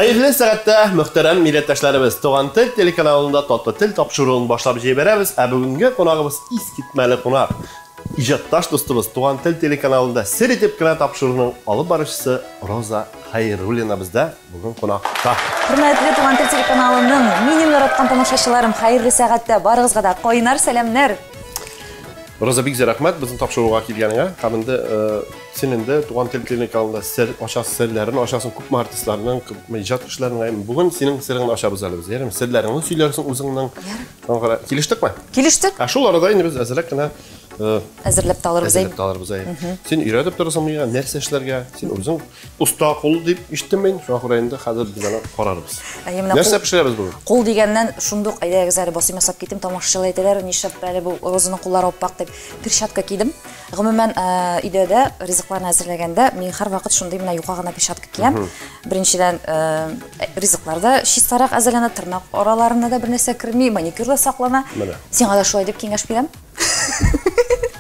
Hayırlı saatte muhterem milletdaşlarımız Tuğan Til telekanalında tatlı til tapşırığını başlap jeyberemiz. Bugünkü konağımız iskitmeli konak. İjatdaş dostumuz Tuğan Til telekanalında sir etip kına tapşırığının alıp barışçısı Roza Hayrullina bizde bugün konakta. Hürmetli Tuğan Til telekanalının menin yaratkan tomoshachilarim, hayırlı saatte barıgızga da koyunar selamlar. Roza bek rahmat bizim tapşırığa kelganiga. Hamda senin de Tuğan Til telekanalında sir aşağı sirlerini aşağısın küp artistlarının küp ijat kuşlarının bugün senin sirrini aşağı bizalız. Yani sirlerini söylersin özüңнең. Keliştik mi? Keliştik. Şu arada yine biz azalakna Hazırlap alırız. Sen üretip durursan ya нәрсе эшләргә, sen özüң usta kol дип иштем мен. Şu ахырында хәзер biz аны карарбыз. Нәрсә пешерәбез бүген? Кул дигәннән шундук әйдәгез әле басыйм ясап китим, тамашачылар әйтәләр, нишләп әле бу Розаның куллары оппак дип перчатка кидем. Гомумән өйдә ризыкларны әзерләгәндә мин һәр вакыт шундый менә юка гына перчатка киям. Беренчедән ризыкларда чистарак әзерләнә, тырнак араларына да бер нәрсә керми, маникюрда саклана. Сиңа да шулай дип киңәш бирәм.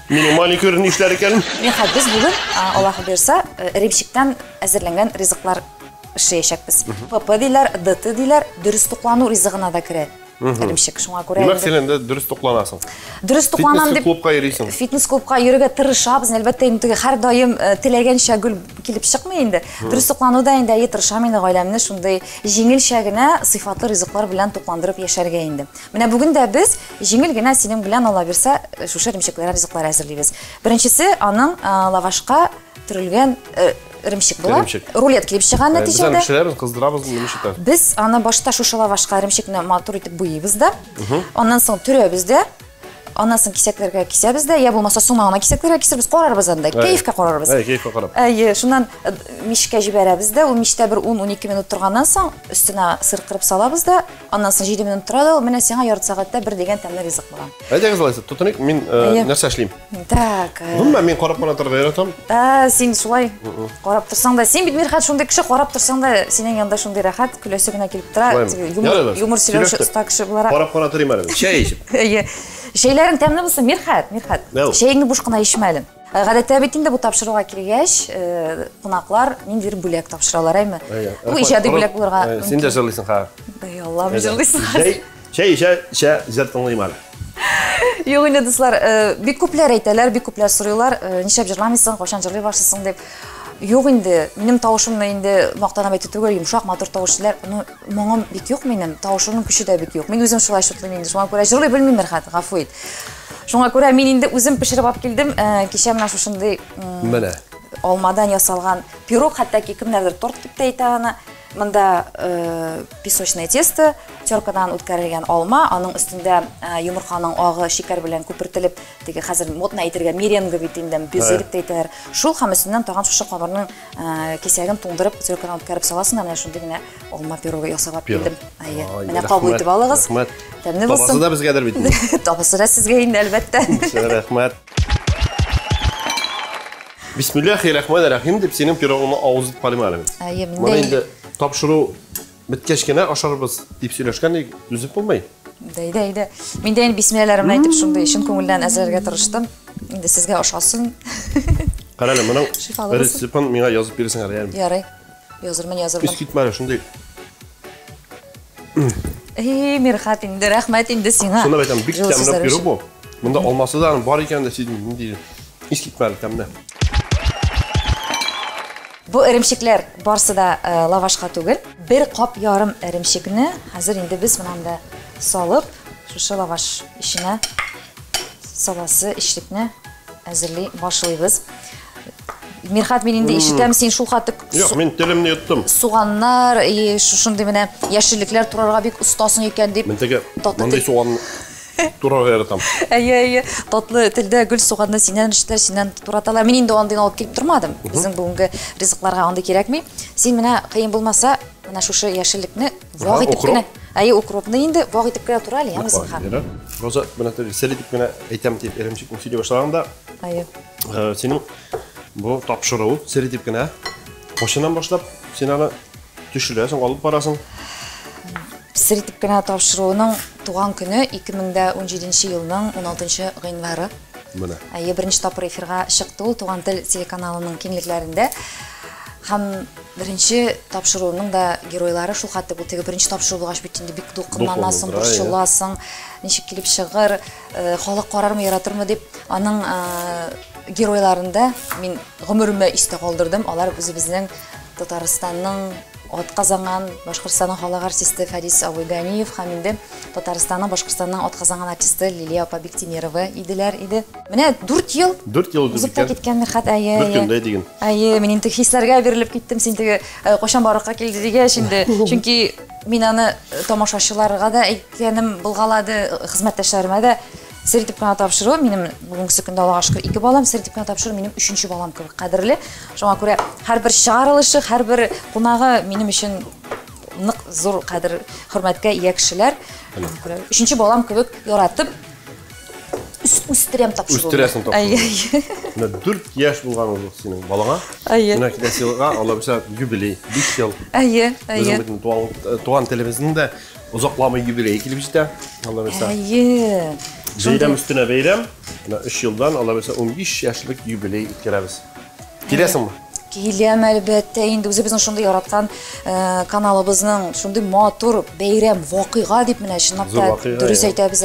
Минем маникюрны эшләр икән. Мен хәдис бүген Аллаһ бирсә, ремчиктән әзерләнгән ризыклар эшләячәкбез. ПП диләр, ДТ диләр, дөрес туклану ризыгына да керә. Ремчик шуңа күрә. Нima сен инде дөрес тукланасың? Дөрес тукланам дип клубка йөрисең. Фитнес клубка йөрергә тырышабыз, әлбәттә инде һәр даим теләгәнчә гүл килеп чыкмый инде. Дөрес туклануда инде тырышам инде гаиләмне шундый җиңелчә генә сыйфатлы ризыклар белән тукландырып яшәргә инде. Менә бүген дә без җиңел генә синең белән ала бирсә, шушы ремчикләр ризыклар әзерлибез. Беренчесе аның лавашка төрелгән ремчик була. Рулет килеп чыган нәтиҗәдә. Без пешерәбез, кыздырабыз, нимә ишетә. Без аны башта шушы лавашка ремчикне матур итеп буйыбыз да. Аннан соң төрәбез дә. Аннан соң кисәкләргә кисәбез дә, я булмаса сумагына кисәкләргә кисәбез, карарбыз анда. Кайфка карарбыз. Кайфка карап. Шуннан мишкә җибәрәбез дә, ул миштә бер 10-12 минут торганнан соң өстенә сыр кырып салабыз да, аннан соң 7 минут тора да, менә сиңа ярты сәгатьтә бер дигән тәмле ризык була. Әйдәгез алайса, тотыник, мин нәрсә эшлим? Так. Булма, мин карап кына торырга яратам. Син шулай карап торсаң да, син бит Мирхат шундый кеше, карап торсаң да, синең янда шундый рәхәт, күләсе генә килеп тора. Юмор сөйләүче уста кеше буларак. Карап кына торыйм әле. Чәй ичеп. Шәйләрен тәмле булсын, Мирхат. Шәйеңне буш кына ичмәлем. Гадәттә бит инде бу тапшыруга килгәч, кунаклар ниндидер бүләк тапшыралар, әйме? Бу иҗади бүләк булырга. Син дә җырлыйсың ха. Ай Алла, җырлыйсың. Чәй җыртыңлыйм әле. Юк инде дуслар, бик күпләр әйтәләр, бик күпләр сорыйлар, нишләп җырламыйсың, кашан җырлый башлыйсың дип. Юк инде, минем тавышымны инде мактанып әйтү түгел, йомшак, матур тавыш диләр. Моңым бик юк минем, тавышымның көче дә бик юк. Мин үзем шулай шутлыйм инде, шуңа күрә җырлый белмим, Мирхат, гафу ит. Шуңа күрә мин инде үзем пешереп алып килдем, кичә менә шушындый алмадан ясалган пирог, хәтта кемнәрдер торт дип тә әйтә аны. Монда песочное тесто, теркадан үткәрелгән алма, аның өстендә йомырканың агы шикәр белән күпертелеп, теге хәзер модна әйтергә меренга бит инде, пюре дип әйтәләр. Шул һәм өстеннән тагын шушы кабырның кисәген туңдырып, теркадан үткәреп саласың, менә шундый генә алма пирогы ясап килдем. Менә кабул итеп алыгыз. Тәмле булсын. Табасы да безгәдер бит. Табасы да сезгә инде әлбәттә. Рәхмәт. Бисмиллаһир-рахманир-рахим дип синең пирогыңны авыз итеп калыйм әле. Менә инде тапшыру биткәч кенә ашарбыз дип сөйләшкән идек, үзеп булмый. Әйдә. Мин дә инде бисмиллаһир-рахманир дип шундый чын күңелдән әзерләргә тырыштым. Инде сезгә ашасын. Карале, моның рецептын миңа язып бирсәң әле. Ярый. Язырмын. Искитмәле шундый. Мирхат инде рәхмәт инде сиңа. Шуны әйтәм, бик тәмле пирог бу. Монда алмасы да бар икән дә син нинди искитмәле тәмле. Бу эремчекләр барсы да лавашка түгел. Бер кап ярым эремчекне хәзер инде без монда салып, шушы лаваш ишенә саласы ишлекне әзерли башлыйбыз. Мирхат, мин инде ишетәм, син шул хәтле Юк, мин телемне йоттым. Суганнар, шушындый менә яшеллекләр турарга бик устасың икән дип. Мин теге мондый суган турарга яратам. Татлы телдә гүл суганны синнән ишетәләр, синнән тураталар. Мин инде андый алып килеп тормадым. Безнең бүгенге ризыкларга андый кирәкми. Син менә кыен булмаса, менә шушы яшеллекне вак итеп кенә, укропны инде вак итеп кенә тура әле, һәммәсен һәм. Роза, менә теге сер итеп кенә әйтәм дип эремчекне сөйли башлаганда, синең бу тапшыру сер итеп кенә кашынан башлап син аны төшерәсең, алып барасың. Сер итеп кенә тапшыруның туган көне 2017 елның 16 гыйнвары. Менә. Беренче тапкыр эфирга чыкты ул Туган Тел телеканалының киңлекләрендә. Һәм Бірінші тапшыруының да геройлары шул хатты бұл теге бірінші тапшыру булгач бит инде бик дулкынланасың, борчыласың, ничек килеп чыгыр, халык карармы, яратырмы дип, аның геройларында мин гомеремә истә калдырдым. Алар үзебезнең Татарстанның атказанган Башкортстанның халык артисты Фарис Абуйганиев һәм инде Татарстанның Башкортстанның атказанган артисты Лилия апа Биктимерова иделәр иде. Менә 4 ел узып киткән Мирхат, Бер көндә диген. Мин инде хисләргә бирелеп киттем, син теге кашан баракка килде дигәч инде. Чөнки мин аны тамашачыларга да әйткәнем булгалады, хезмәттәшләремә дә. Сертификат тапшыру минем бүгенге көндә Аллага шөкер 2 балам, сертификат тапшыру минем 3нче балам кебек кадерле. Шуңа күрә һәрбер чыгарылышы, һәрбер кунагы минем өчен нык зур кадер, хөрмәткә ия кешеләр. 3нче балам кебек яратып үстерәм тапшыру. Үстерәсең тапшыру. Менә 4 яшь булган ул синең балаңа. Менә киләсе елга Алла белсә юбилей 5 ел. Безнең туган телебезнең дә узакламый юбилей килеп җитә. Алла белсә. Бәйрәм өстенә бәйрәм. 3 елдан Алла белсә 15 яшьлек юбилей үткәрәбез. Киләсеңме? Киләм әлбәттә, инде үзебезнең шундый яраткан каналыбызның шундый матур бәйрәм вакыйга дип менә чынлап та дөрес әйтәбез.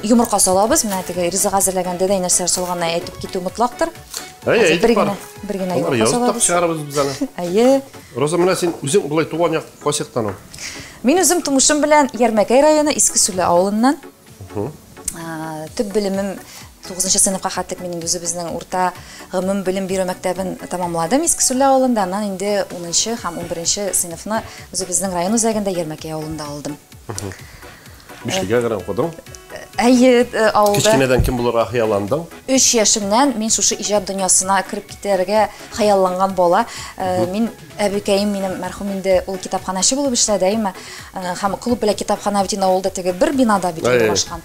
Йомырка салабыз, менә теге ризык әзерләгәндә дә нәрсә салганны әйтеп китү мутлактыр. Бер генә йомырка салабыз. Чыгарабыз без аны. Роза, менә син үзең булай туган як кайсыктан ул? Мин үзем тумышым белән Ярмәкәй районы Иске Сүле авылыннан. Төп белемем 9нчы сыйныфка хәтлек мин инде үзебезнең урта гомум белем бирү мәктәбен тәмамладым Иске Сүле авылында. Аннан инде 10нчы һәм 11нче сыйныфны үзебезнең район үзәгендә Ярмәкәй авылында алдым. Бишлегә генә укыдың? Авылда. Кичкенәдән кем булырга хыялландың? 3 яшымнан мин шушы иҗат дөньясына кирип китәргә хыялланган бала. Мин әбекәем минем мәрхүм инде ул китапханәче булып эшләде, һәм клуб белән китапхана бит авылда теге бер бинада бит башкан.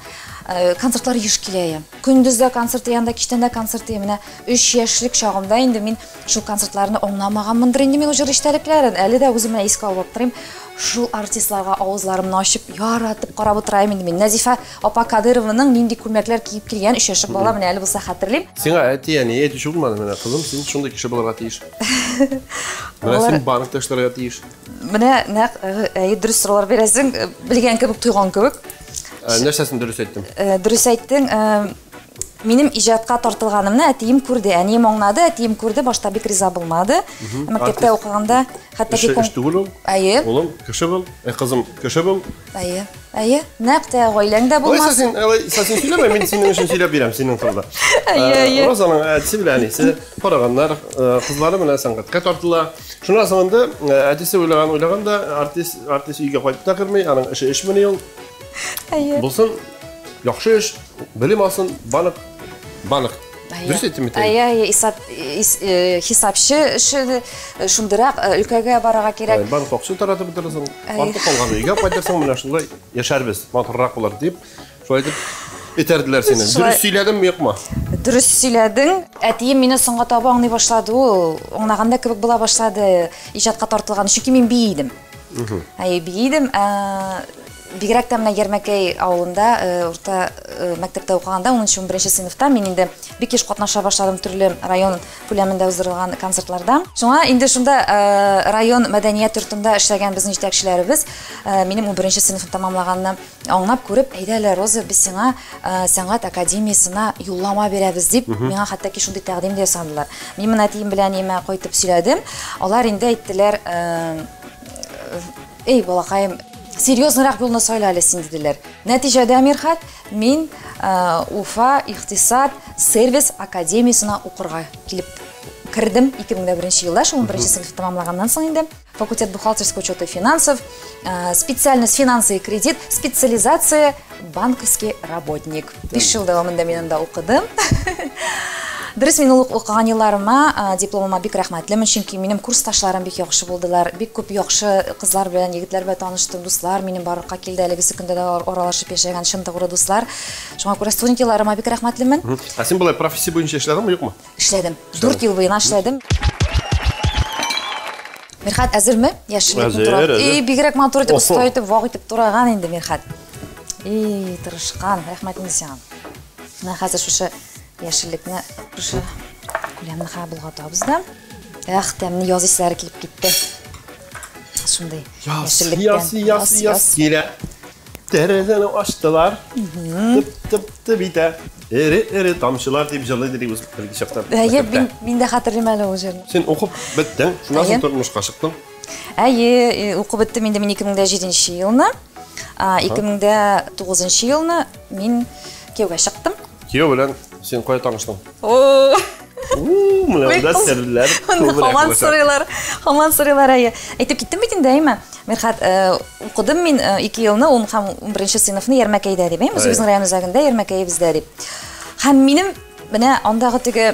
Концертлар еш килә. Көндездә концерт янда, кичтәндә концерт. Менә 3 яшьлек чагымда инде мин шул концертларны аңламаганмындыр инде мин үҗер иштәлекләрен. Әле дә үземә искә алып торыйм. Шул артистларга авызларымны ачып, яратып карап утырайм инде мин. Назифа апа Кадырованың нинди күлмәкләр киеп килгән 3 яшьлек бала, менә әле булса хәтерлим. Сиңа әти-әни әйтү булмады, менә кызым, син шундый кеше булырга тиеш. Менә син банкта эшләргә тиеш. Менә нәкъ дөрес сораулар бирәсең, белгән кебек, туйган кебек. Нәрсәсен дөрес әйттем? Дөрес әйттең. Минем иҗатка тартылганымны әтием күрде, әнием аңлады, әтием күрде, башта бик риза булмады. Мәктәптә укыганда хәтта ки улым кеше бул, кызым кеше бул. Нәкъ тә гаиләңдә булмас. Син сөйләмә, мин синең өчен сөйләп бирәм синең турында. Розаның әтисе белән әнисе караганнар, кызлары белән сәнгатькә тартыла. Шуннан соң инде әтисе уйлаганда артист өйгә кайтып та кирмәй, аның эше эшмени ул. Булсын, яхшы эш, белем алсын, банк. Дөрес әйттем бит. Хисапчы шундырак өлкәгә барырга кирәк. Банк акча таратып бетерсең, банкта калган өйгә кайтырсың, менә шулай яшәрбез, матуррак булыр дип, шулай дип әйтәрләр сине. Дөрес сөйләдемме, юкмы? Дөрес сөйләдең. Әтием мине соңга таба аңлый башлады, ул аңлаганда кебек була башлады, иҗатка тартылган, чөнки мин биидем. Биидем. Бигрәк тә менә Ярмәкәй авылында урта мәктәптә укыганда 10-11 сыйныфта мин инде бик еш катнаша башладым төрле район күләмендә уздырылган концертларда. Шуңа инде шунда район мәдәният йортында эшләгән безнең җитәкчеләребез минем 11 сыйныфны тәмамлаганны аңлап күреп, әйдәләр, Роза, без сиңа сәнгать академиясына юллама бирәбез дип, миңа хәтта ки шундый тәкъдим дә ясадылар. Мин менә әтием белән емә кайтып сөйләдем. Алар инде әйттеләр, эй балакаем, серьезныйрак юлны сайла әле син диделәр. Нәтиҗәдә Мирхат, мин Уфа икътисад сервис академиясына укырга килеп кирдем 2001 елда, 11 сыйныф тәмамлаганнан соң инде. Факультет бухгалтерского учета и финансов, специальность финансы и кредит, специализация банковский работник. 5 ел дәвамында мин анда укыдым. Дөрес, мин укыган елларыма дипломыма бик рәхмәтлемен, чөнки минем курсташларым бик яхшы булдылар. Бик күп яхшы кызлар белән, егетләр белән таныштым, дуслар минем барлыкка килде, әлеге көндә дә аралашып яшәгән чын тугры дуслар. Шуңа күрә студент елларыма бик рәхмәтлемен. Син булай профессия буенча эшләдеңме, юкмы? Эшләдем. 4 ел буена эшләдем. Мирхат, әзерме? Яшьлек туры. Бигрәк матур итеп, оста итеп, вак итеп тураган инде Мирхат. Тырышкан, рәхмәтем сиңа. Менә хәзер шушы яшеллекне шушы күләмне булгатабыз да. тәмле яз исләре килеп китте. Шундай. Яз килә. Тәрәзәне ачтылар. Тып битә. Эре тамчылар дип җырлый дибез бер чакта. Мин дә хәтерлим әле ул җырны. Сен укып беттең, шуннан соң тормышка чыктың. Укып биттем инде мин 2007 елны. 2009 елны мин кияүгә чыктым. Кияү белән сен кая таныштың? Менә да серләр. Хаман сорыйлар. Әйтеп киттем бит инде, әйме? Мирхат, укыдым мин 2 елны, 10 һәм 11 сыйныфны Ярмәкәйдә дип, үзебезнең район үзәгендә Ярмәкәй бездә дип. Һәм минем менә андагы теге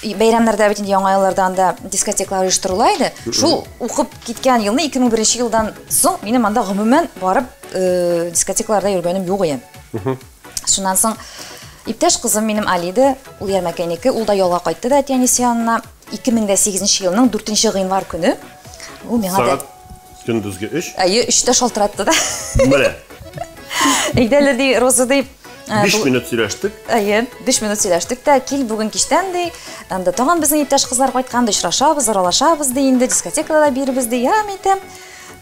бәйрәмнәрдә бит инде яңа елларда анда дискотекалар оештырыла иде. Шул укып киткән елны 2001 елдан соң минем анда гомумән барып дискотекаларда йөргәнем юк иде. Шуннан соң иптәш кызым минем Алиде, ул Ярмәкәйнеке, ул да ялга кайтты да әтиәнисе янына 2008 елның 4 гыйнвар көне. Ул миңа да көндүзге 3. 3-тә шалтыратты да. Менә. Әйдәле ди, Роза ди, 5 минут сөйләштек. 5 минут сөйләштек тә, кил бүген кичтән ди, анда тагын безнең иптәш кызлар кайткан, очрашабыз, аралашабыз ди, инде дискотекада бирбез ди. Әйтәм.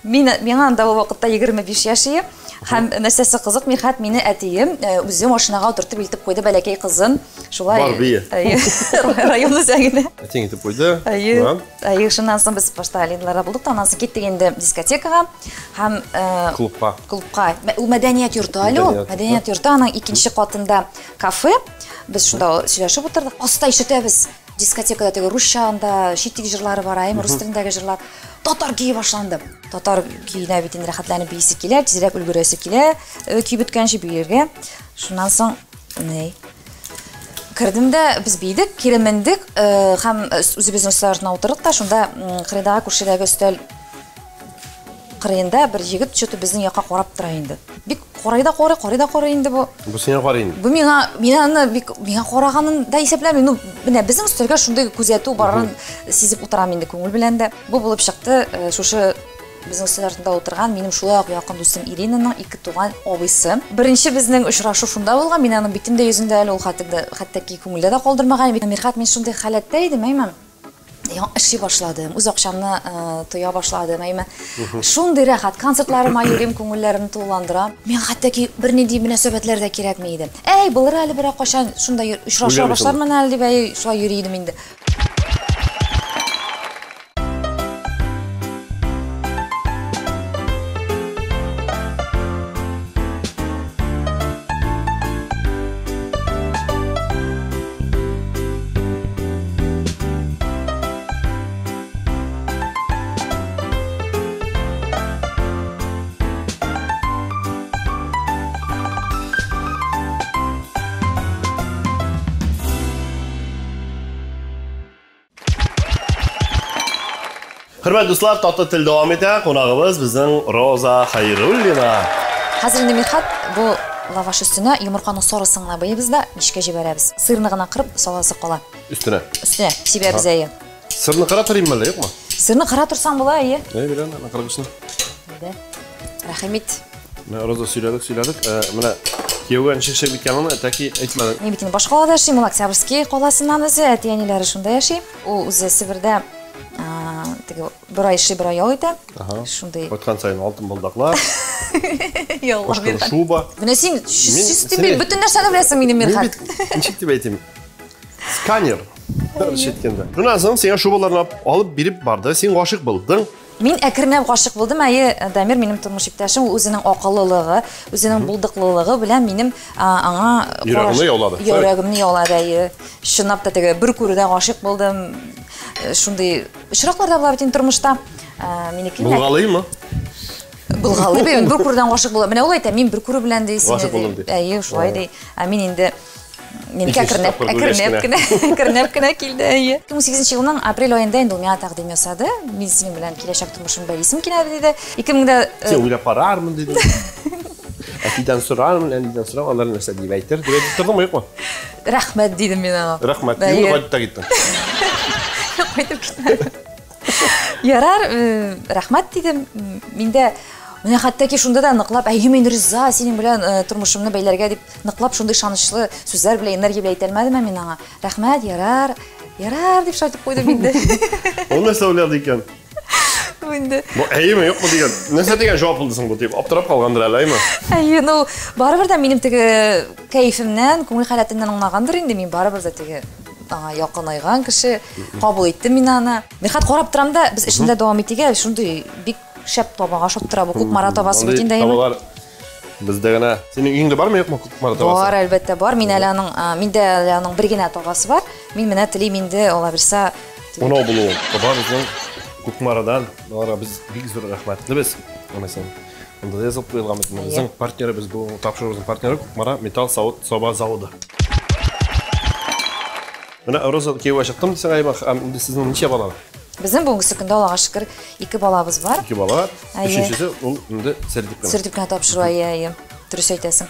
Миңа анда ул вакытта 25 яшь. Һәм нәрсәсе кызык, Мирхат мине әтием үзе машинага утыртып илтеп куйды бәләкәй кызын. Шулай. Район үзәгенә. Әтиң итеп куйды. Шуннан соң без башта Алидларда булдык, аннан соң киттек инде дискотекага һәм клубка. Ул мәдәният йорты әле, мәдәният йорты, аның икенче катында кафе. Без шунда сөйләшеп утырдык. Аста ишетәбез. Дискотекада теге русча анда чит җырлары бар, рус телендәге җырлар. Татар көе башланды. Татар көенә бит инде рәхәтләнеп биисе килә, тизрәк өлгерәсе килә, көй беткәнче биергә. Шуннан соң кирдем дә без бийдек, киремендек һәм үзебезнең өстәләренә утырдык та, шунда кырыйдагы күршедәге өстәл кырыенда бер җигет чөтү безнең якка карап тора инде. Бик карый инде бу. Бу сиңа карый инде. Бу миңа караганын да исәпләмим. Менә безнең өстәлгә шундый күзәтү барарын сизеп утырам инде күңел белән дә. Бу булып чыкты, шушы безнең өстәләрендә утырган минем шулай ук якын дустым Иринаның 2 туган абыйсы. Беренче безнең очрашу шунда булган. Мин аның битендә йөзендә әле ул хәтта күңелдә дә калдырмаган. Мирхат, мин шундый халәттә идем, әйме. Эшли башладым, үз акчамны тоя башладым, әйме. Шундый рәхәт, концертларыма йөрим, күңелләремне тулыландырам. Мен хәтта ки бернинди мөнәсәбәтләр дә кирәкми иде. Булыр әле берәр кашан шунда очраша башлармын әле дип, шулай йөри идем инде. Hörmətli dostlar, tatlı til davam etə. Qonağımız bizning Роза Xayrullina. Хәзер инде Мирхат, бу лаваш өстенә йомырканың сарысын гына быйбыз да мишкә җибәрәбез. Сырны гына кырып саласы кала. Өстенә сибәбез әйе. Сырны кыра торыйммы әле, юкмы? Сырны кыра торсаң була, әйе. Белән, ана кыргышны. Рәхимит. Менә Роза сөйләдек. Менә кияүгә ничек биткәнен тәки әйтмәде. Мин бит инде башка калада яшим, Октябрьский каласыннан үзе, әти-әниләре шунда яши. Ул үзе Себердә bir ay işi bir ay yol ite. Şunday. Ötken sayın altın buldakllar. Yallah bir. Şuba. Buna sen sistem bütün derslerini bilesin benim Mirhat. Nechik deb aytayım? Skaner. Şetkende. Şundan so'ng sen şubalarni olib berib bordi. Sen g'oshiq bo'lding. Men akrinab g'oshiq bo'ldim. Damir mening turmush iптәшем, o'zining aqlliligi, o'zining buldiqliligi bilan mening аңа yuragimni yo'ladi. Shunab da bir ko'rida g'oshiq bo'ldim. Shunday uchraqlarda bo'lar butun turmushda. Meniki Bulg'alıymi? Bulg'alı ben bir ko'rdan g'oshiq bo'laman. Mana o'ylayman, men bir ko'ri bilan deysiz. G'oshiq bo'ldim deb. Shulay dey. Men endi meniki akrinab keldi. 2008 yılның aprel oyында endi menga taqdim yasadi. Men sening bilan kelajak turmushim baylisim keladi dedi. 2000da sen o'ylab qararmın dedi. Atidan so'rarmın, andidan so'rab, Alloh narsa deb aytdir. Deb aytdirdimmi, yo'qmi? Rahmat dedim men ona. Rahmat. Yo'q, qaytib ketdim. Qaytib ketdim. Yarar, rahmat dedim. Menda Менә хәтта шунда да ныклап, мен риза синең белән тормышымны бәйләргә дип ныклап шундый ышанычлы сүзләр белән энергия белән әйтәлмәдем мен аңа. Рәхмәт, ярар. Ярар дип шайтып қойдым инде. Ол нәрсе ойлады екен. Инде. Бу әйеме юкмы деген. Нәрсә деген жауап булдысың бу дип аптырап калгандыр әле, әйеме? Әйе, ну барыбер дә минем теге кайфымнан, күңел халәтеннән аңлагандыр инде. Мин барыбер дә теге якын айган кеше кабул итте мин аны. Мирхат карап торам да, без эшендә дәвам итегә, шундый бик шәп табага ашап тора бу Кукмара табасы бит инде. Табалар бездә генә. Синең өеңдә бармы юкмы Кукмара табасы? Бар, әлбәттә бар. Миндә аның бер генә табасы бар. Мин менә телим инде, ала бирсә. Уны булу. Табарызның Кукмарадан, бара без бик зур рәхмәтлебез. Анысы. Онда язып куелган безнең партнерыбыз бу тапшырыбызның партнеры Кукмара металл саба заводы. Менә Роза кияүгә чыктым дисәң, әйбә, инде сезнең ничә балалар? Безнең бүгенге көндә Аллага шөкер 2 балабыз бар. 2 бала. Өченчесе ул инде сертификат. Сертификат тапшыру ая. Дөрес әйтәсең.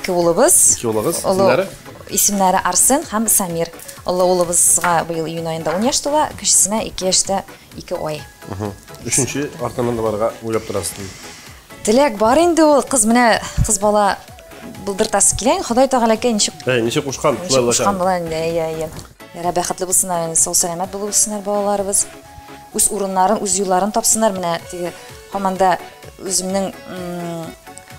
2 улыбыз. 2 улыгыз. Исемнәре? Исемнәре Арсен һәм Самир. Улыбызга быел июнь аенда 10 яшь тула, кечесенә 2 яшьтә 2 ай. Өченче артыннан да барга уйлап торасың. Теләк бар инде ул кыз менә кыз бала булдыртасы килә. Ходай Тәгаләгә ничек Ничек кушкан? Кушкан була инде. Яра бәхетле булсыннар, сау сәламәт булсыннар балаларыбыз. Үз урыннарын, үз юлларын тапсыннар. Менә теге һаманда үземнең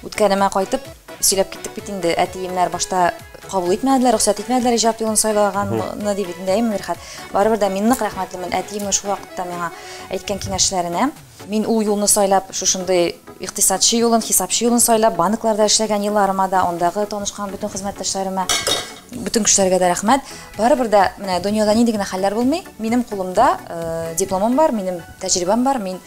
үткәнемә кайтып сөйләп киттек бит инде. Әтиемнәр башта кабул итмәделәр, рөхсәт итмәделәр иҗат юлын сайлаганны дип инде Мирхат. Барыбер дә мин нык рәхмәтлемен әтиемнең шул вакытта миңа әйткән киңәшләренә. Мин ул юлны сайлап, шушындай икътисадчы юлын, хисапчы юлын сайлап, банкларда эшләгән елларыма да, ондагы танышкан бүтән хезмәттәшләремә, бүтән кешеләргә дә рәхмәт. Барыбер дә менә дөньяда нинди генә хәлләр булмый, минем кулымда дипломым бар, минем тәҗрибәм бар, мин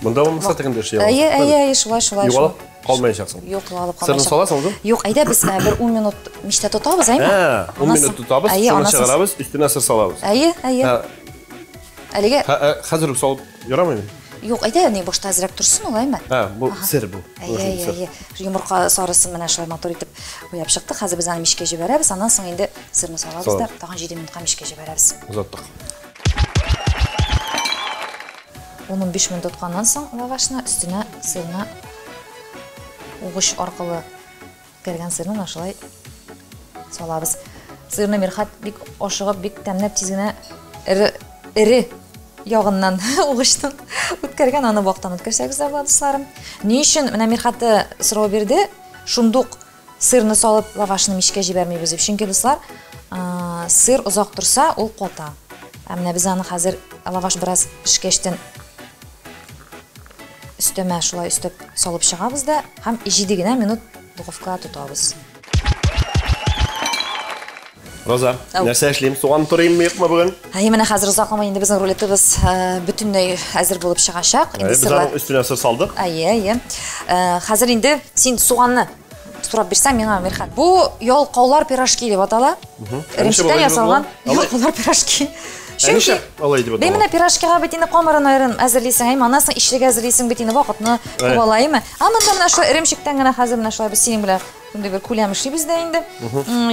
монда булмаса тегендә эшли. Әйе, шулай. Югалып калмаячаксың. Юк, югалып калмаячаксың. Сырны саласың үзең? Юк, әйдә без бер 10 минут мичтә тотабыз, әйме? 10 минут тотабыз, сырны чыгарабыз, үстенә сыр салабыз. Әйе. Әлегә хәзер үк салып ярамыймы? Юк, әйдә, ни башта әзрәк турсын ул, әйме? Бу сер бу. Әйе. Йомырка сарысын менә шулай матур итеп куяп чыктык. Хәзер без аны мичкә җибәрәбез, аннан соң инде сырны салабыз да, тагын 7 минутка мичкә җибәрәбез. Узаттык. 15 минут тотканнан соң лавашны өстенә сырны угыч аркылы кергән сырны ашылай салабыз. Сырны Мирхат бик ашыгып, бик тәмләп тиз генә эре ягыннан угычтан үткәргән, аны вактан үткәрсәгез дә була, дусларым. Ни өчен менә Мирхатты сорау бирде, шундук сырны салып лавашны мичкә җибәрмибез дип. Чөнки дуслар, сыр озак турса, ул ката. Менә без аны хәзер лаваш бераз пешкәчтән өстәмә шулай өстәп салып чыгабыз да, һәм 7 генә минут духовкага тотабыз. Роза, нәрсә эшлим? Суган турыйммы, юкмы бүген? Менә хәзер озакламый инде безнең рулетыбыз бөтенләй хәзер булып чыгачак. Инде сырлар өстенә сыр салдык. Әйе. Хәзер инде син суганны сорап бирсәң миңа, Мирхат. Бу ялкаулар пирожки дип атала. Иремчектән ясалган ялкаулар пирожки. Чөнки алай дип атала. Менә пирожкага бит инде камырын айрын әзерлисең, аннан соң ишлеге әзерлисең бит инде вакытны кубалаймы. Монда менә шул иремчектән генә хәзер менә шулай без синең белән шундый бер күләм эшлибез дә инде.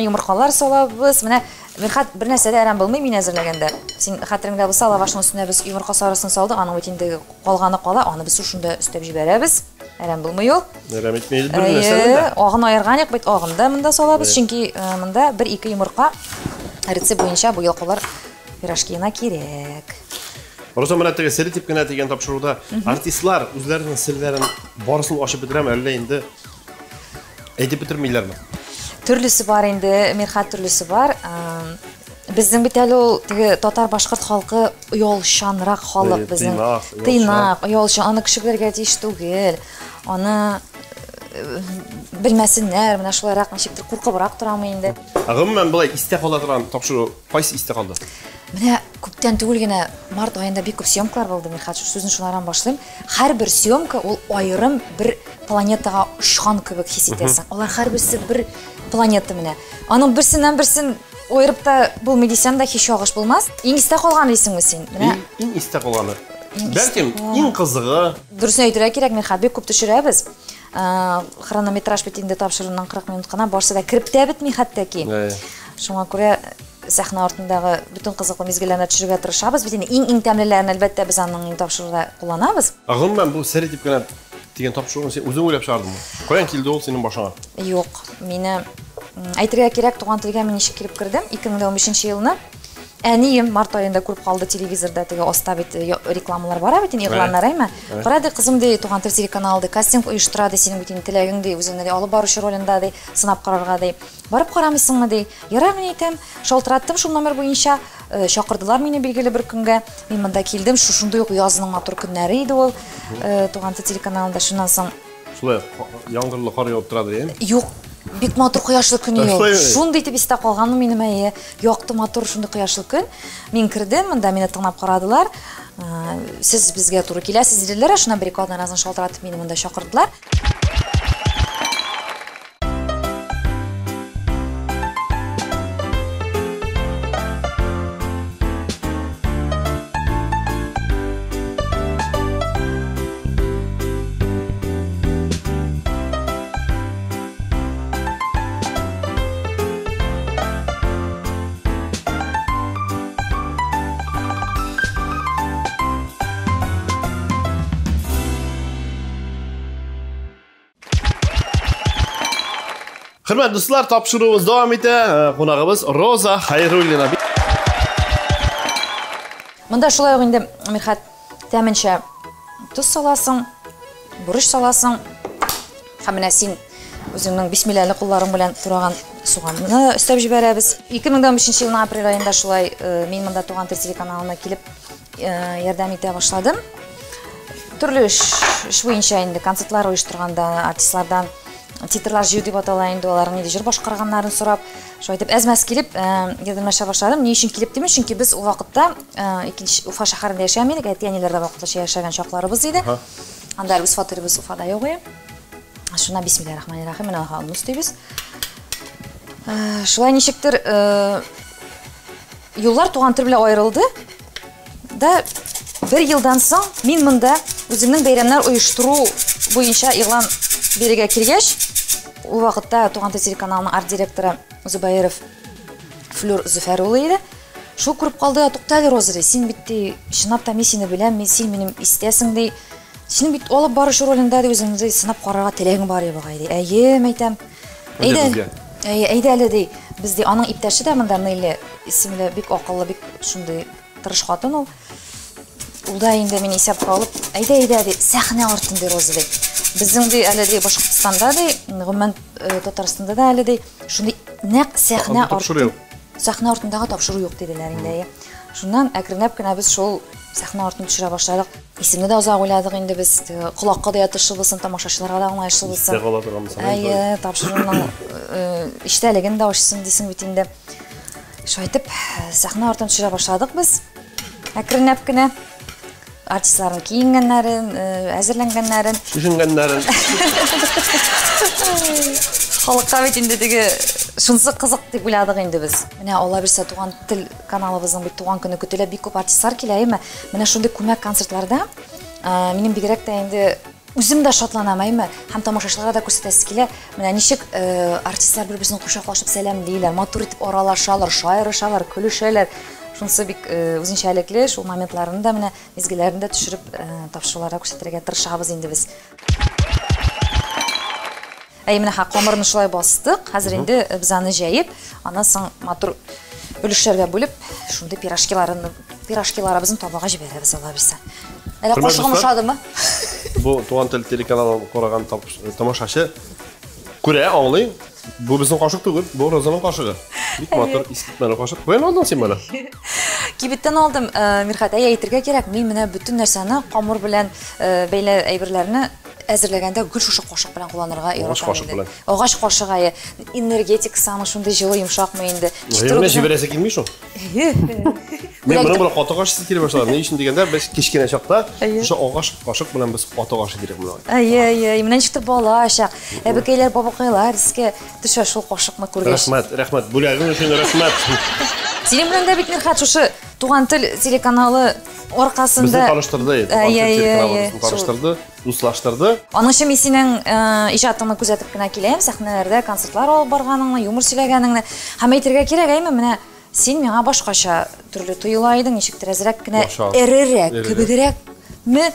Йомыркалар салабыз. Менә Мирхат бер нәрсә дә әрәм булмый мин әзерләгәндә. Син хәтереңдә булса, лавашның үстенә без йомырка сарысын салдык, аның бит инде калганы кала, аны без шунда өстәп җибәрәбез. Әрәм булмый ул. Әрәм итмәйбез бер нәрсә дә. Агын аерган юк бит, агында монда салабыз, чөнки монда 1-2 йомырка рецепт буенча бу ялкалар пирожкина кирәк. Роза, менә теге сер дип кенә дигән тапшыруда артистлар үзләренең серләрен барысын ачып бетерәме, әллә инде әйтеп бетермиләрме? Төрлесе бар инде, Мирхат төрлесе бар. Безнең бит әле ул теге татар-башкорт халкы оялчанрак халык безнең. Тыйнак, оялчан, аны кеше белергә тиеш түгел. Аны белмәсеннәр, менә шулайрак ничектер куркыбрак торамы инде. Гомумән булай истә кала торган тапшыру кайсы истә калды? Менә күптән түгел генә март аенда бик күп съемкалар булды, Мирхат, сүзен шулардан башлыйм. Һәрбер съемка ул айрым бер планетага очкан кебек хис итәсең. Алар һәрберсе бер планета менә. Аның берсеннән-берсен ойрып та булмый дисәң дә һич агыш булмас. Иң истә калган дисеңме син? Менә иң истә калганы. Бәлкем иң кызыгы. Дөресен әйтергә кирәк, Мирхат, бик күп төшерәбез. Хронометраж бит инде тапшырылган 40 минут кына барсы да кирип тә бетми хәтта ки. Шуңа күрә сәхнә артындагы бүтән кызыклы мизгелләрне төшерергә тырышабыз. Бит инде иң тәмлеләрен әлбәттә без аның тапшыруда кулланабыз. Гомумән бу сер дип кенә дигән тапшыруны син үзең уйлап чыгардыңмы? Каян килде ул синең башыңа? Юк, мине әйтергә кирәк, туган телгә мин ничек килеп кердем 2015 елны. Әнием март айында күреп калды телевизорда теге аста бит рекламалар бара бит, игъланнар әйме. Карады кызым ди, туган тел телеканалда кастинг оештыра ди, синең бит теләгең ди, үзеңне ди алып баручы ролендә ди, сынап карарга ди. Барып карамыйсыңмы ди. Ярар, мин әйтәм, шалтыраттым шул номер буенча, чакырдылар мине билгеле бер көнгә. Мин монда килдем, шушындый ук язның матур көннәре иде ул. Туган тел телеканалында шуннан соң Шулай яңгырлы кар яуып торады, әйме? Юк, бик матур кояшлы көн юк. Шундый итеп истә калганым минем әйе. Якты матур шундый кояшлы көн. Мин кирдем, монда мине тыңлап карадылар. Сез безгә туры киләсез диделәр, шуна бер каддан разын шалтыратып мине монда чакырдылар. Hürmetli dostlar, tapşırığımız devam ete. Konağımız Роза Хайруллина. Монда шулай ук инде Мирхат тәминчә туз саласың, бурыш саласың. Һәм менә син үзеңнең бисмилләһи кулларың белән тураган суганны өстәп җибәрәбез. 2015 елның апрель аенда шулай мин монда туган тел телеканалына килеп ярдәм итә башладым. Төрле эш буенча инде концертлар оештырганда артистлардан титрлар җыю дип атала инде, аларның җыр башкарганнарын сорап, шулай итеп әзмәс килеп ярдәмләшә башладым. Ни өчен килеп димеш, чөнки без ул вакытта икенче Уфа шәһәрендә яшәгән идек, әти-әниләрдә вакытлыча яшәгән чакларыбыз иде. Анда үз фатирыбыз Уфада юк иде. Шуна бисмиллаһир-рахманир-рахим менә хәлне үстибез. Шулай ничектер юллар туган тел белән аерылды. Да бер елдан соң мин монда үземнең бәйрәмнәр оештыру буенча игълан бирегә килгәч, ул вакытта туган тел телеканалының арт-директоры Зубайров Флюр Зөфәр улы иде. Шул күреп калды, туктале Роза, син бит чынлап та мин сине беләм, син минем истәсең ди. Син бит алып барыш ролендә ди, үзеңне сынап карарга теләгең бар иде бугай ди. Әйе, әйтәм. Әйдә әле ди. Без ди аның иптәше дә монда Нелли исемле, бик акыллы, бик шундый тырыш хатын ул. Ул да инде мине исәпкә алып, әйдә ди, сәхнә артында Роза ди. Безнең ди әле ди Башкортстанда ди, гомумән Татарстанда да әле ди, шундый нәкъ сәхнә артындагы тапшыру юк диделәр инде. Шуннан әкренләп кенә без шул сәхнә артын төшерә башладык. Исемне дә узак уйладык инде без, колакка да ятышлы булсын, тамашачыларга да аңлаешлы булсын. Әйе, тапшыруның иштәлеген дә ачсын дисең бит инде. Шулай итеп сәхнә артын төшерә башладык без. Әкренләп кенә артистларның киенгәннәрен, әзерләнгәннәрен, шишенгәннәрен. Халыкка бит инде теге шунсы кызык дип уйладык инде без. Менә Алла бирсә туган тел каналыбызның бит туган көне көтелә, бик күп артистлар килә, әйме. Менә шундый күмәк концертларда минем бигрәк тә инде үзем дә шатланам, әйме. Һәм тамашачыларга да күрсәтәсе килә. Менә ничек артистлар бер-берсен кочаклашып сәламлыйлар, матур итеп аралашалар, шаярышалар, көлешәләр. Шунсы бик үзенчәлекле, шул моментларын да менә мизгелләрендә төшереп тапшыруларга күрсәтергә тырышабыз инде без. Менә камырны шулай бастык. Хәзер инде без аны җәеп, аннан соң матур бүлешләргә бүлеп, шундый пирожкиларыбызны табага җибәрәбез, Алла бирсә. Әле кошыгым ошадымы? Бу туган тел телеканалын караган тамашачы күрә, аңлый. Бу безнең кашык түгел, бу Розаның кашыгы. Бик матур, искитмәле кашык. Каян алдың син моны? Кибеттән алдым, Мирхат, әйтергә кирәк, мин менә бөтен нәрсәне камыр белән бәйле әйберләрне әзерләгәндә гүл шушы кашык белән кулланырга яратам. Агач кашыгы, энергетикасының шундый җылы йомшакмы инде. Менә җибәрәсе килми шул. Мен моны бер катыгаш килеп башладым. Ни өчен дигәндә, без кичкенә чакта шушы агач кашык белән без катыгаш дирек була. Әйе, менә ничектер балачак. Әбекәйләр, бабакайлар искә төшә шул кашыкны күргәч. Рәхмәт. Бүләгең өчен рәхмәт. Синең белән дә бит Мирхат шушы туган тел телеканалы аркасында таныштырды, дуслаштырды. Аның өчен мин синең иҗатыңны күзәтеп кенә киләм, сәхнәләрдә концертлар алып барганыңны, юмор сөйләгәнеңне. Һәм әйтергә кирәк, әйме, менә син миңа башкача төрле тоела идең, ничектер әзрәк кенә эрерәк, кебегрәк. Мин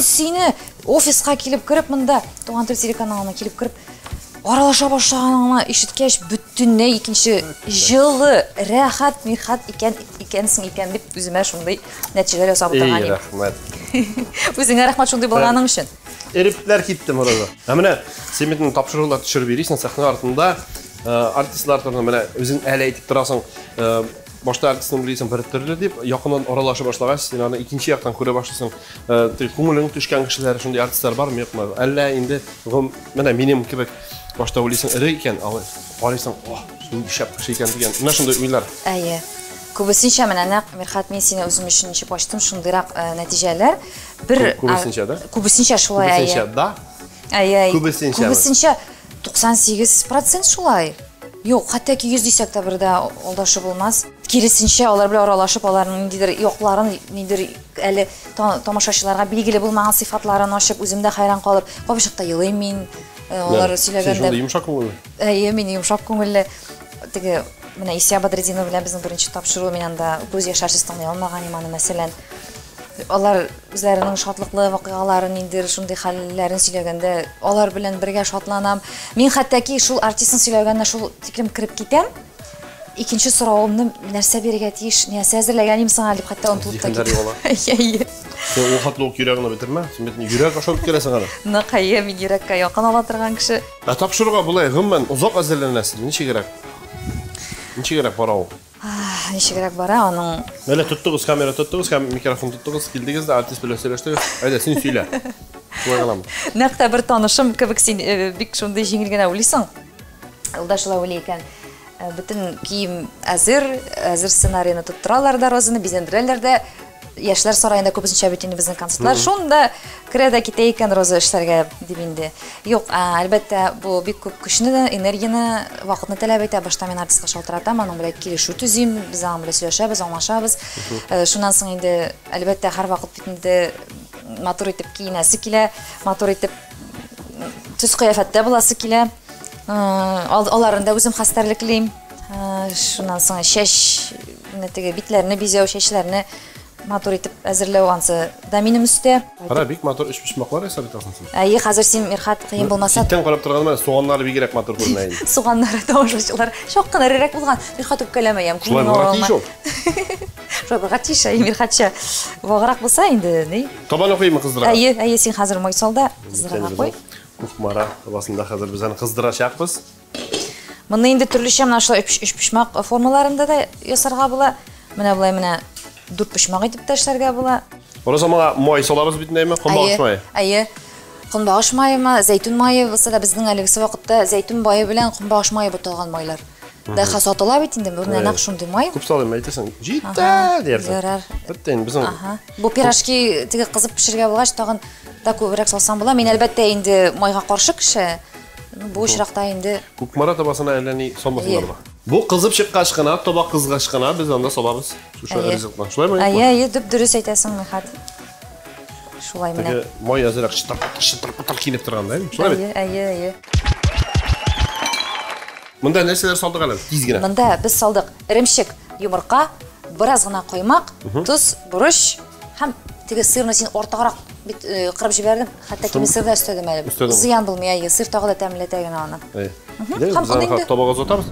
сине офиска килеп кереп, монда туган тел телеканалына килеп кереп, аралаша башлаганыңны ишеткәч бөтенләй икенче жылы рәхәт мирхат икәнсең икән дип үземә шундый нәтиҗәләр ясап торган идем. Рәхмәт. Үзеңә рәхмәт шундый булганың өчен. Эрипләр китте мороза. Менә син бит тапшырулар төшереп бирисең сахна артында. Артистлар турында менә үзең әле әйтеп торасың. Башта артистның билсең бер төрле дип, якыннан аралаша башлагач, син аны икенче яктан күрә башласың. Күңелең төшкән кешеләр шундый артистлар бармы, юкмы? Әллә инде менә минем кебек башта уйлыйсың, ире икән, алайсың, шундый шәп кеше икән дигән. Менә шундый уйлар. Әйе. Күбесенчә менә нәкъ Мирхат, мен сине үзем өчен ничек ачтым, шундыйрак нәтиҗәләр. Күбесенчә да? Күбесенчә шулай, әйе. Күбесенчә да? Әйе. Күбесенчә 98% шулай. Юк, хәтта ки 100 дисәк тә бердә алдашы булмас. Киресенчә, алар белән аралашып, аларның ниндидер якларын, ниндидер әле тамашачыларга билгеле булмаган сыйфатларын ачып, үзем дә хайран калып, кабышыкта елыйм мин. Алар сөйләгәндә. Шундый йомшак күңелле. Әйе, мин йомшак күңелле. Теге менә Исия Бадретдинова белән безнең беренче тапшыру, мин анда күз яшәрсез тыңлый алмаган иманы мәсәлән. Алар үзләренең шатлыклы вакыйгаларын инде шундый хәлләрен сөйләгәндә, алар белән бергә шатланам. Мин хәтта ки шул артистның сөйләгәненә шул тиклем кирип китәм. Икенче соравымны нәрсә бирергә тиеш, нәрсә әзерләгәнем соң дип хәтта онытып та китәм. Әйе. Сен ул хатлык йөрәгеңне битермә. Син бит йөрәк ашап керәсең аны. Нәкәйе, мин йөрәккә якын ала торган кеше. Тапшыруга булай гомумән озак әзерләнәсез. Ничегрәк? Ничегрәк барау? Ничегрәк бара аның. Менә тоттыгыз, камера тоттыгыз, микрофон тоттыгыз, килдегез дә артист белән сөйләштегез. Әйдә, син сөйлә. Куйгалам. Нәкъ бер танышым кебек син бик шундый җиңел генә уйлыйсың. Ул да шулай уйлый икән. Бөтен кием әзер сценарийны тоттыралар да, розаны бизәндерәләр дә. Яшьләр сараенда күбесенчә бит инде безнең концертлар. Шунда керә дә китә икән роза эшләргә дип инде. Юк, әлбәттә бу бик күп көчне, энергияны, вакытны таләп итә. Башта мин артистка шалтыратам, аның белән килешү төзим, без аның белән сөйләшәбез, аңлашабыз. Шуннан соң инде әлбәттә һәр вакыт бит инде матур итеп киенәсе килә, матур итеп төс кыяфәттә буласы килә. Аларында үзем хәстәрлеклим. Шуннан соң чәч, теге битләрне бизәү, чәчләрне матур итеп әзерләү ансы да минем өстә. Кара, бик матур эш пешмәкләр ясап итәсең. Әйе, хәзер син Мирхат кыен булмаса. Ситтән карап торганда суганнары бигрәк матур күренә инде. Суганнары тамашачылар шок кына рәрәк булган. Мирхат үпкәләмәям. Шулай ваграк ишо. Шулай ваграк ишо, Мирхатча ваграк булса инде, ни? Табан укыймы кыздыра? Әйе, син хәзер Мойсалда кыздырага куй. Кухмара басында хәзер без аны кыздырачакбыз. Моны инде төрлечә менә шулай үч пишмак формаларында да ясарга була. Менә булай менә 4 пишмак итеп эшләргә була. Ораз аңа май салабыз битнәме? Кунбагыш мае. Әйе. Кунбагыш майымы, зәйтүн майы булса да безнең әлегесе вакытта зәйтүн майы белән кунбагыш майы буталган майлар. Да хасатыла бит инде, бу нәкъ шундый май. Күп салым әйтәсең. Җитә дияр. Бөтен безнең. Бу пирожки теге кызып пешергә булгач тагын да күбрәк салсам була. Мин әлбәттә инде майга каршы кеше. Бу очракта инде Кукмара табасына әлләни салмасыннар. Бу кызып чыккач кына, табак кызгач кына без анда салабыз. Шушы ризыктан. Шулаймы? Әйе, дип дөрес әйтәсең, Мирхат. Шулай менә. Май әзрәк чытыр килеп торганда, шулай бит? Әйе. Монда нәрсәләр салдык әле? Тиз генә. Монда без салдык иремчек, йомырка, бераз гына каймак, туз, бурыч һәм теге сырны син ортагырак бит кырып җибәрдем. Хәтта кими сыр да өстәдем әле. Зыян булмый, әйе, сыр тагы да тәмләтә генә аны. Һәм каны табага зотабыз.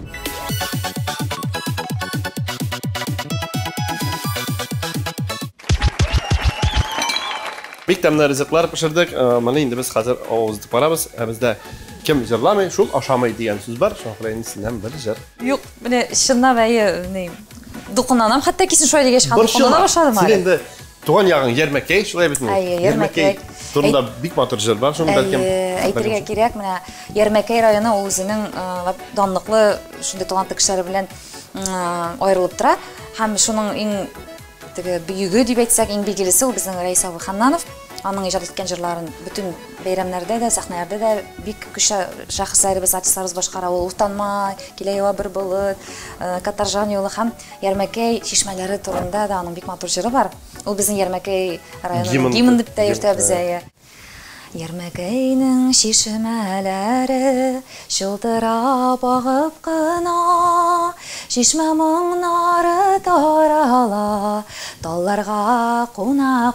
Бик тәмле ризыклар пешердек. Моны инде без хәзер авызды барабыз. Бездә кем җырламый, шул ашамый дигән сүз бар. Шуңа синнән бер җыр. Юк, менә чынлап әйе, ни дукынанам, хәтта кисен шулай дигәч хан дукынана башладым әле. Син инде туган ягың Ярмәкәй, шулай битме? Әйе, Ярмәкәй. Турында бик матур җыр бар, шуны бәлкем әйтергә кирәк, менә Ярмәкәй районы ул үзенең данлыклы шундый талантлы кешеләре белән аерылып тора. Һәм шуның иң теге бөйеге дип әйтсәк, иң билгелесе ул безнең Рәис Ханнанов. Аның иҗат иткән җырларын бөтен бәйрәмнәрдә дә, сәхнәләрдә дә бик көчле шәхесләребез, артистларыбыз башкара. Ул Утанма, Килә ява бер болыт, Катаржан юлы һәм Ярмәкәй чишмәләре турында да аның бик матур җыры бар. Ул безнең Ярмәкәй районының гимн дип тә йөртәбез. Ярмәкәйнең чишмәләре чылтырап агып кына, чишмә моңнары тарала, талларга куна.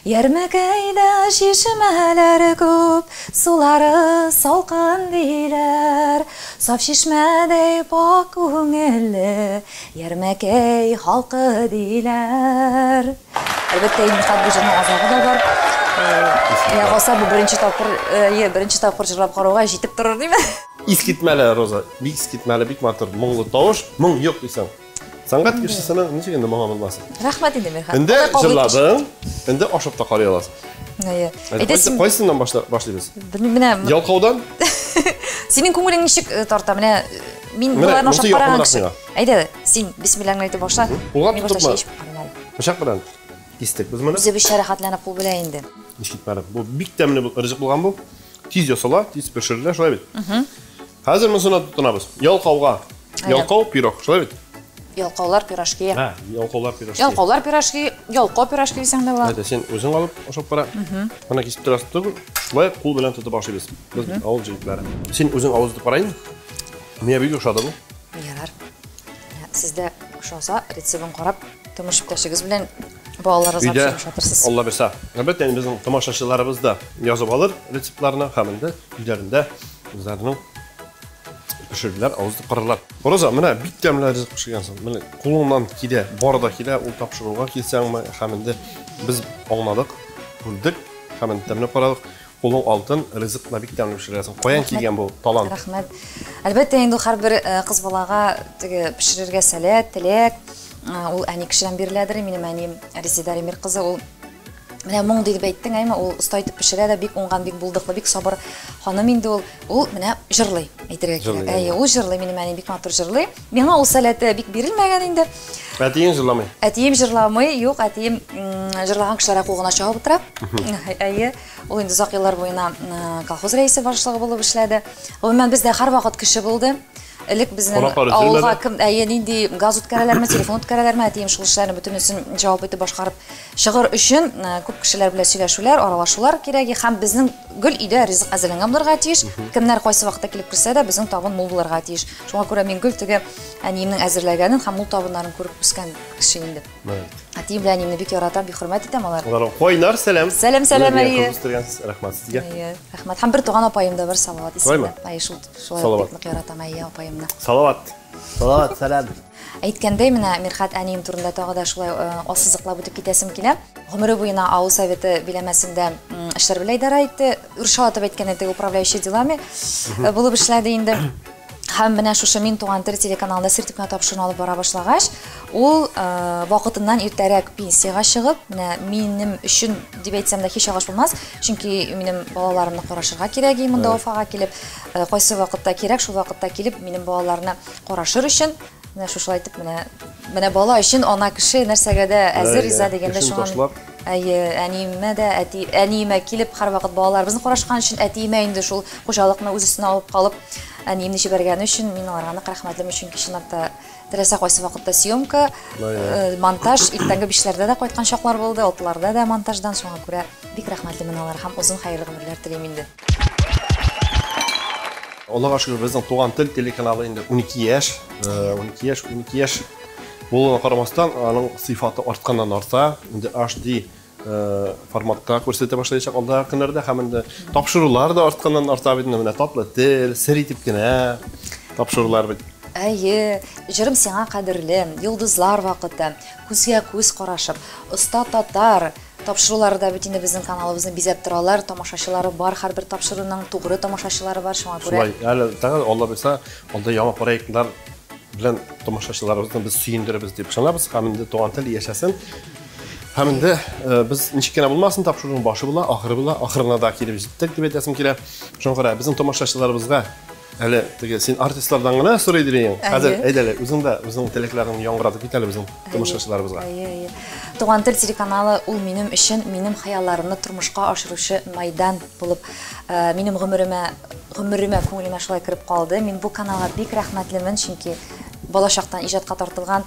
Ярмәкәйдә чишмәләр күп, сулары салқын дейлер, саф шишмәдей пак күңелле, Ярмәкәй халқы дейлер. Әлбәттә, Мирхат бу җырның азагы да бар. Я калса бу беренче тапкыр җырлап карауга җитеп торыр диме? Искитмәле, Роза. Бик искитмәле, бик матур, моңлы тавыш, моң юк дисәң. Сәнгать кешесенең ничек инде моңа булмасын. Рәхмәт инде, Мирхат. Инде җырладың, инде ашап та карый аласың. Әйдәсең, Кайсыннан башлыйбыз? Менә Ялкаудан? синең күңелең ничек тарта? Менә мин буларны ашап караган кеше. Әйдә, син бисмиллаһны әйтеп башла. Мин башта Мышак белән кистек без моны. Үзе бер шәрәхәтләнеп кул белә инде. Ничектмәле. Бу бик тәмле ризык булган бу. Тиз ясала, тиз пешерелә, шулай бит. Хәзер монсына тотынабыз. Ялкауга. Ялкау пирог, шулай бит. Ялкаулар пирожки. Ялкаулар пирожки. Ялкаулар пирожки, ялкау пирожки дисәң дә була. Әйдә, сен үзең алып ашап кара. Моны кисеп торасың түгел. Шулай кул белән тотып башлыйбыз. Без авыл җегетләре. Сен үзең авыз тотып карайын. Мия бик ошады бу. Ярар. Сездә ошаса, рецептын карап, томыш иптәшегез белән балаларыгызга пешереп шатырсыз. Алла берсә. Әлбәттә, безнең тамашачыларыбыз да язып алыр рецептларны һәм инде үзләрендә үзләренең пешерүләр авызды карарлар. Роза, менә бик тәмле ризык пешергәнсең. Менә кулыңнан килә, барда килә, ул тапшыруга килсәңме, һәм инде без аңладык, күрдек, һәм инде тәмле карадык. Кулың алтын, ризыкны бик тәмле пешергәнсең. Каян килгән бу талант? Рәхмәт. Әлбәттә, инде һәрбер кыз балага теге пешерергә сәләт, теләк, ул әни кешедән биреләдер. Минем әнием Резида Ремир кызы, ул менә моң дип әйттең, әйме, ул оста итеп пешерә дә, бик уңган, бик булдыклы, бик сабыр ханым инде ул менә җырлый, әйтергә кирәк. Ул җырлый, минем әни бик матур җырлый. Миңа ул сәләте бик бирелмәгән инде. Әтиең җырламый. Әтием җырламый, юк, әтием җырлаган кешеләргә кул гына чабып утыра. Ул инде озак еллар буена колхоз рәисе башлыгы булып эшләде. Гомумән бездә һәрвакыт кеше булды. Элек безнең авылга кем нинди газ үткәрәләрме, телефон үткәрәләрме, әтием шул эшләрне бөтенесен җавап итеп башкарып чыгыр өчен күп кешеләр белән сөйләшүләр, аралашулар кирәк, һәм безнең гөл өйдә ризык әзерләнгән булырга тиеш. Кемнәр кайсы вакытта килеп керсә дә, безнең табын мул булырга тиеш. Шуңа күрә мин гөл теге әниемнең әзерләгәнен һәм мул табыннарын күреп үскән кеше инде. Әтием белән әниемне бик яратам, бик хөрмәт итәм алар. Алар кайнар сәлам. Сәлам, әйе. Рәхмәт сезгә. Рәхмәт. Һәм бер туган апаем да бар, Салават исемле. Шулай бик яратам әйе апаемны. Салават. Салават, сәлам. Әйткәндәй, менә Мирхат әнием турында тагы да шулай ассызыклап үтеп китәсем килә. Гомере буена авыл советы биләмәсендә эшләр белән идара итте. Үршатып әйткәндә теге управляющий делами булып эшләде инде. Һәм менә шушы Мин туган тел телеканалында сертификат тапшыруын алып бара башлагач, ул вакытыннан иртәрәк пенсияга чыгып, менә минем өчен дип әйтсәм дә һич агыш булмас, чөнки минем балаларымны карашырга кирәк, монда Уфага килеп, кайсы вакытта кирәк, шул вакытта килеп минем балаларны карашыр өчен, менә шушылай итеп, менә бала өчен ана кеше нәрсәгә дә әзер риза дигәндә шуңа. Әниемә дә, әниемә килеп һәрвакыт балаларыбызны карашкан өчен, әтиемә инде шул хуҗалыкны үз өстенә алып калып, әниемне җибәргән өчен мин аларга нык рәхмәтлем, чөнки чынлыкта теләсә кайсы вакытта съемка, монтаж, иртәнге 5ләрдә дә кайткан чаклар булды, 6ларда да монтаждан, шуңа күрә бик рәхмәтлемен аларга һәм озын хәерле гомерләр телим инде. Аллага шөкер, безнең туган тел телеканалы инде 12 яшь. Булуына карамастан, аның сыйфаты артканнан арта, инде HD форматта күрсәтә башлаячак алда көннәрдә, һәм инде тапшырулар да артканнан арта бит, менә татлы тел, сер итеп кенә тапшырулар бит. Әйе, җырым сиңа кадерле, йолдызлар вакыты, күзгә күз карашып, оста татар тапшыруларда бит инде безнең каналыбызны бизәп торалар, тамашачылары бар, һәрбер тапшыруның тугры тамашачылары бар, шуңа күрә. Шулай, әле тагы Алла белсә, алда яңа проектлар белән тамашачыларыбызны без сөендеребез дип ышанабыз, һәм инде туган тел яшәсен. Һәм инде без ничек кенә булмасын, тапшыруның башы була, ахыры була, ахырына да килеп җиттек дип әйтәсем килә. Шуңа күрә безнең тамашачыларыбызга әле теге син артистлардан гына сорый дирәң. Хәзер әйдәле, үзең телекләрен яңгыратып кит әле безнең тамашачыларыбызга. Туган тел телеканалы ул минем өчен, минем хыялларымны тормышка ашыручы майдан булып, минем гомеремә күңелемә шулай кирип калды. Мин бу каналга бик рәхмәтлемен, чөнки балачактан иҗатка тартылган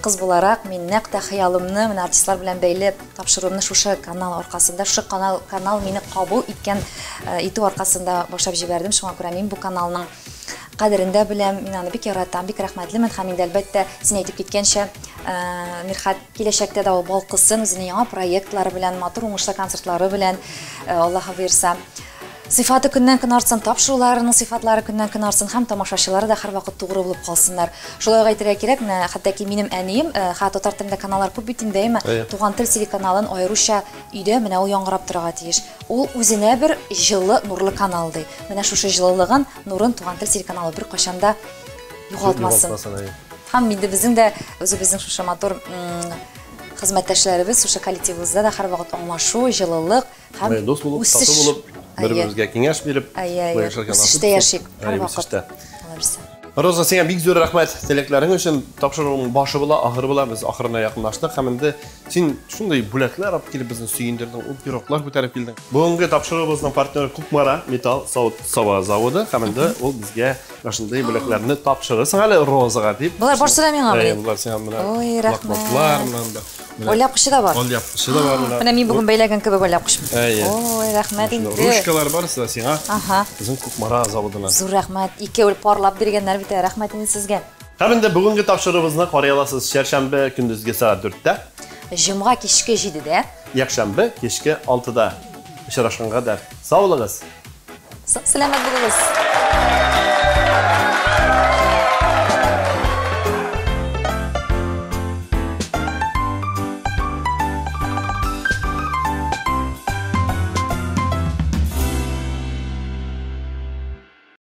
кыз буларак мин нәкъ хыялымны, менә артистлар белән бәйле тапшыруымны шушы канал аркасында, шушы канал мине кабул итү аркасында башлап җибәрдем. Шуңа күрә мин бу каналның кадерендә беләм, мин аны бик яратам, бик рәхмәтлемен. Һәм инде әлбәттә син әйтеп киткәнчә, Мирхат киләчәктә дә балкысын, үзенең яңа проектлары белән, матур уңышлы концертлары белән, Аллаһы буерса, Сыйфаты күннән-көн артсын, тапшыруларының сыйфатлары күннән-көн артсын, һәм тамашачылары да һәрвакыт тугры булып калсыннар. Шулай әйтергә кирәк, хәтта минем әнием, татар телендә каналлар күп бит инде, Туган тел телеканалын аеруча өйдә менә ул яңгырап торырга тиеш. Ул үзенә бер җылы, нурлы канал ди. Менә шушы җылылыгын, нурын Туган тел телеканалы бер кашанда югалтмасын. Һәм инде безнең дә үзебезнең шушы матур хезмәттәшләребез, шушы коллективыбызда да һәрвакыт аңлашу, җылылык һәм дус булып, тату булып, бер-беребезгә киңәш биреп, үсештә яшик һәрвакыт. Роза, сиңа бик зур рәхмәт теләкләрең өчен. Тапшыруның башы була, ахыры була. Без ахырына якынлаштык. Һәм инде син шундый бүләкләр алып килеп безне сөендердең, ул пироглар күтәреп килдең. Бүгенге тапшыруыбызның партнеры Кукмара металл сава заводы. Һәм инде ул безгә шундый бүләкләрне тапшырырсың әле Розага дип. Булар барсы да миңа бит. Булар сиңа менә. Ой, рәхмәт. Менә Оляп кышы да бар. Оляп кышы да бар. Менә мин бүген бәйләгән кебек оляп кыш. Ой, рәхмәт инде. Ручкалар барсы да сиңа. Безнең Кукмара заводына. Зур рәхмәт. Икәү парлап биргәннәр бит. Рәхмәт инде сезгә. Һәм инде бүгенге тапшыруыбызны карый аласыз. Шәршәмбе көндезге саат 4-тә. Җомга кичке 7-дә. Якшәмбе кичке 6-да. Очрашканга да саулыгыз. Сәламәт булыгыз.